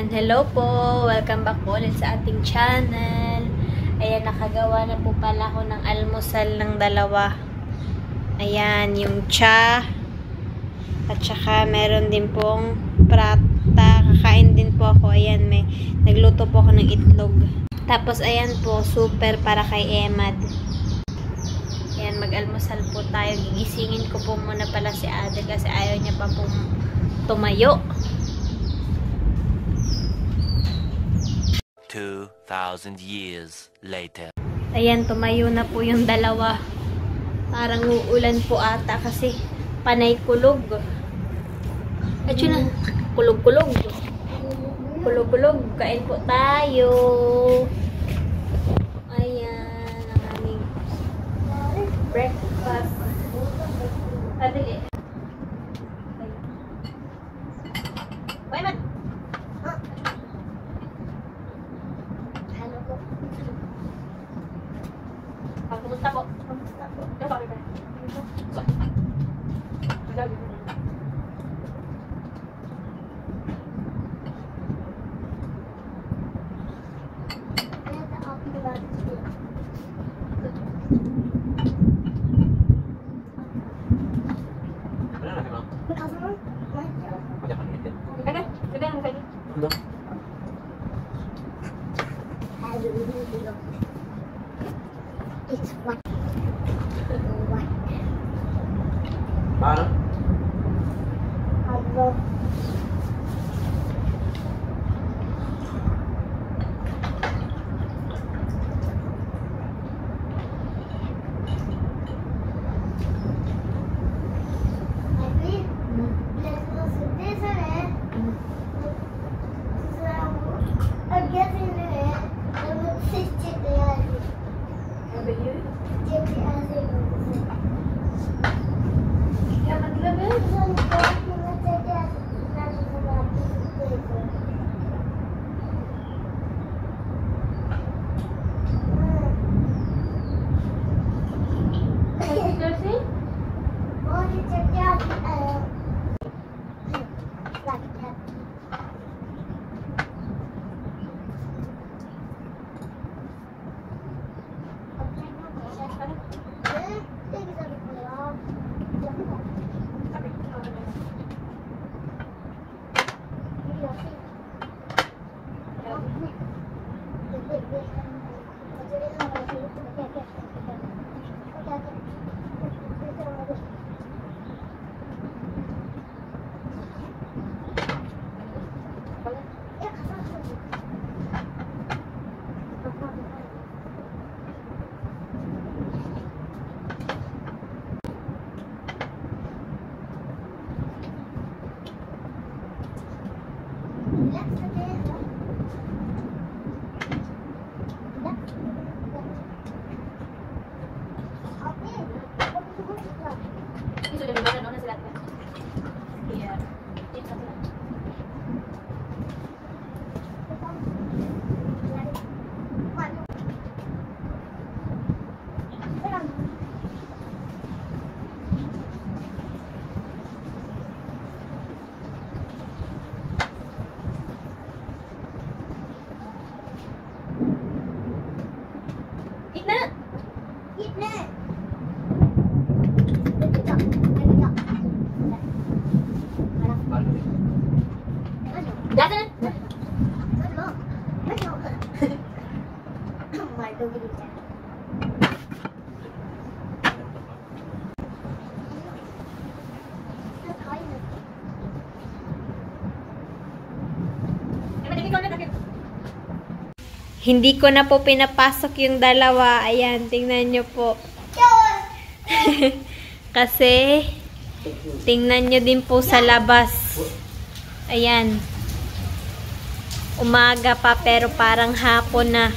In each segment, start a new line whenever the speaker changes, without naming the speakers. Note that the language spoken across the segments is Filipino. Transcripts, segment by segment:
Hello po! Welcome back po ulit sa ating channel. Ayan, nakagawa na po pala ako ng almusal ng dalawa. Ayan, yung cha. At saka meron din pong prata. Kakain din po ako. Ayan, nagluto po ako ng itlog. Tapos ayan po, super para kay Emad. Ayan, mag-almusal po tayo. Gigisingin ko po muna pala si Ate kasi ayaw niya pa pong tumayo.
2,000 years later.
Ayan, tumayo na po yung dalawa. Parang uulan po ata kasi panay kulog. At yun na, kulog-kulog. Kulog-kulog. Kain po tayo. Ayan, ang aming breakfast. Adali. Wait, man. Kumusta po? Kumusta po?
It's white.
Paano?
Hindi ko na po pinapasok yung dalawa. Ayan, tingnan nyo po. Kasi, tingnan nyo din po sa labas. Ayan. Umaga pa pero parang hapon na.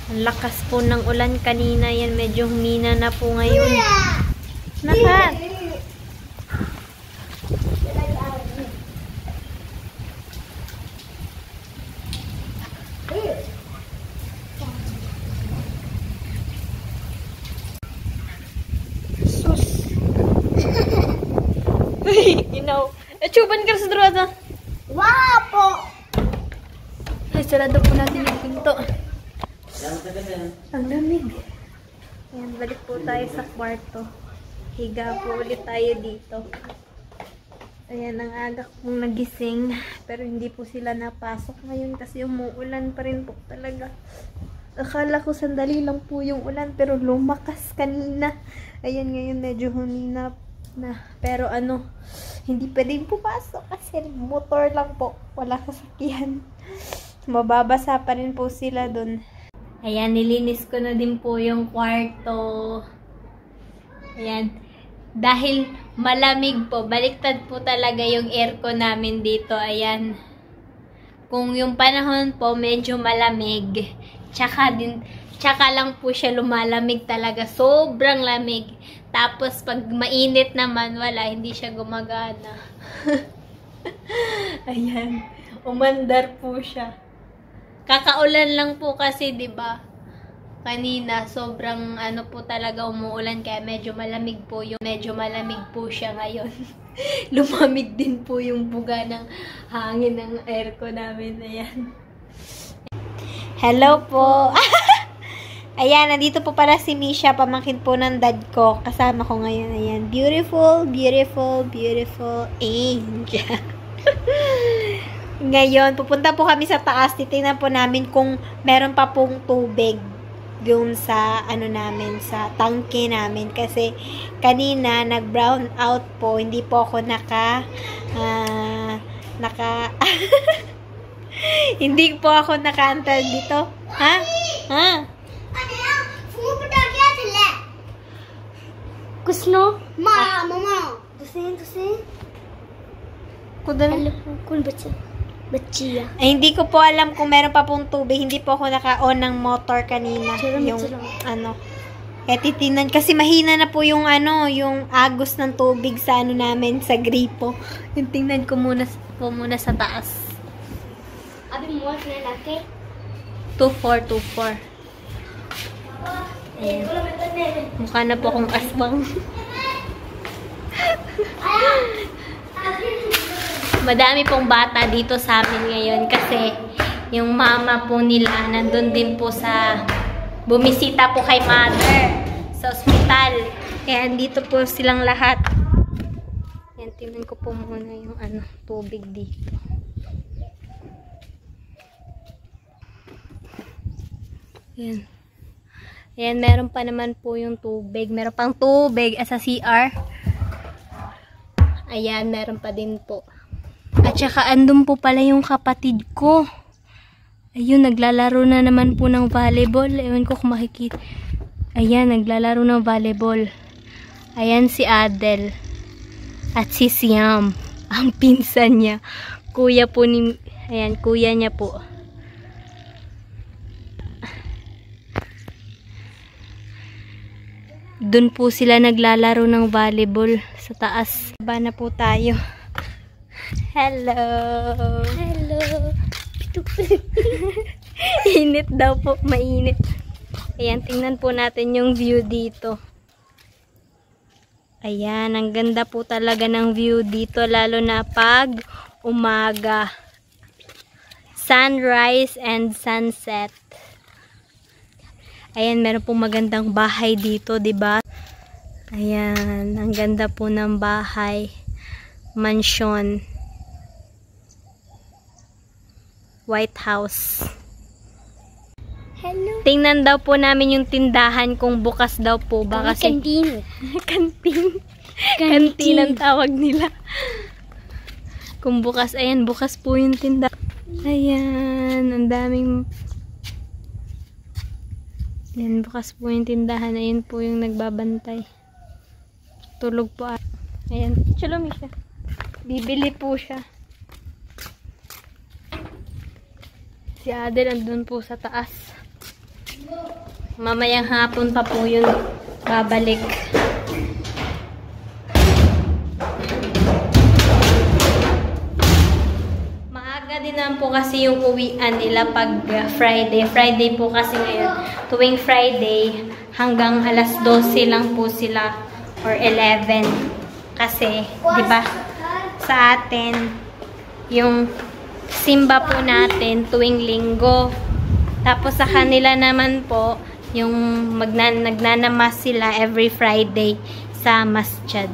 Ang lakas po ng ulan kanina. Yan, medyo humina na po ngayon. Nakat! Sus! You know, achuban ka sa drata.
Wapo!
Ay, sarado po natin yung pinto. Ang lamig. Ayan, balik po tayo sa kwarto. Higa po ulit tayo dito. Ayan, ang aga kong nagising. Pero hindi po sila napasok ngayon kasi umuulan pa rin po talaga. Akala ko sandali lang po yung ulan pero lumakas kanina. Ayan, ngayon medyo huminap na. Pero hindi pwedeng pumasok kasi motor lang po. Wala sasakyan. Mababasa pa rin po sila dun. Ayan, nilinis ko na din po yung kwarto. Ayan. Dahil malamig po, baliktad po talaga yung aircon namin dito. Ayan. Kung yung panahon po medyo malamig, tsaka lang po siya lumalamig talaga. Sobrang lamig. Tapos pag mainit naman, wala, hindi siya gumagana. Ayan. Umandar po siya. Kakaulan lang po kasi, 'di ba? Kanina sobrang po talaga umuulan kaya medyo malamig po siya ngayon. Lumamig din po yung buga ng hangin ng aircon namin. Ayan. Hello po. Ayan, nandito po pala si Misha, pamangkin po ng dad ko. Kasama ko ngayon. Ayan, beautiful, beautiful, beautiful angel. Ngayon, pupunta po kami sa taas. Titingnan po namin kung meron pa pong tubig yung sa namin, sa tangke namin. Kasi kanina nag-brown out po. Hindi po ako hindi po ako nakaantay dito. Ha? Ha?
Kusno? Mama. Tusin. Kun Bachiya.
Ay, hindi ko po alam kung meron pa pong tubig. Hindi po ako naka-on ng motor kanina. Yung Kaya titingnan. Kasi mahina na po yung yung agos ng tubig sa namin, sa gripo. Yung tingnan ko muna sa taas.
Abi mo na laki.
2424. Ayan. Mukha na po akong aswang. Madami pong bata dito sa amin ngayon kasi yung mama po nila nandun din po bumisita po kay mother sa ospital. Kaya dito po silang lahat. Yan, tingnan ko po muna yung tubig dito. Yan. Ayan, meron pa naman po yung tubig. Meron pang tubig sa CR. Ayan, meron pa din po. At saka andun po pala yung kapatid ko. Ayun, naglalaro na naman po ng volleyball. Ewan ko kung makikita. Ayan, naglalaro ng volleyball. Ayan si Adel. At si Siam. Ang pinsan niya. Kuya po ni... Ayan, kuya niya po. Doon po sila naglalaro ng volleyball sa taas. Baba na po tayo. Hello!
Hello!
Init daw po, mainit. Ayan, tingnan po natin yung view dito. Ayan, ang ganda po talaga ng view dito, lalo na pag umaga. Sunrise and sunset. Ayan, meron pong magandang bahay dito, 'di ba? Ayan, ang ganda po ng bahay. Mansion. White House.
Hello.
Tingnan daw po namin yung tindahan kung bukas daw po ba kasi
Kantin.
Kantin. Kantin ang tawag nila. Kung bukas, ayan, bukas po yung tindahan. Ayan, ang daming yan, bukas po yung tindahan. Ayan po yung nagbabantay. Tulog po. Ayan, chulumi siya. Bibili po siya. Si Adel andun po sa taas. Mamayang hapon pa po yun babalik. Maaga din naman po kasi yung uwian nila pag Friday. Friday po kasi ngayon. Tuwing Friday hanggang alas 12 lang po sila or 11. Kasi, di ba, sa atin yung simba po natin tuwing linggo. Tapos sa kanila naman po, yung nagnanamas sila every Friday sa masjid.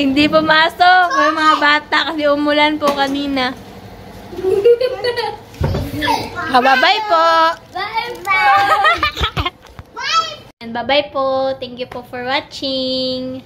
Hindi pumasok yung mga bata kasi umulan po kanina. Bye-bye po!
Bye-bye!
Bye-bye po! Thank you po for watching!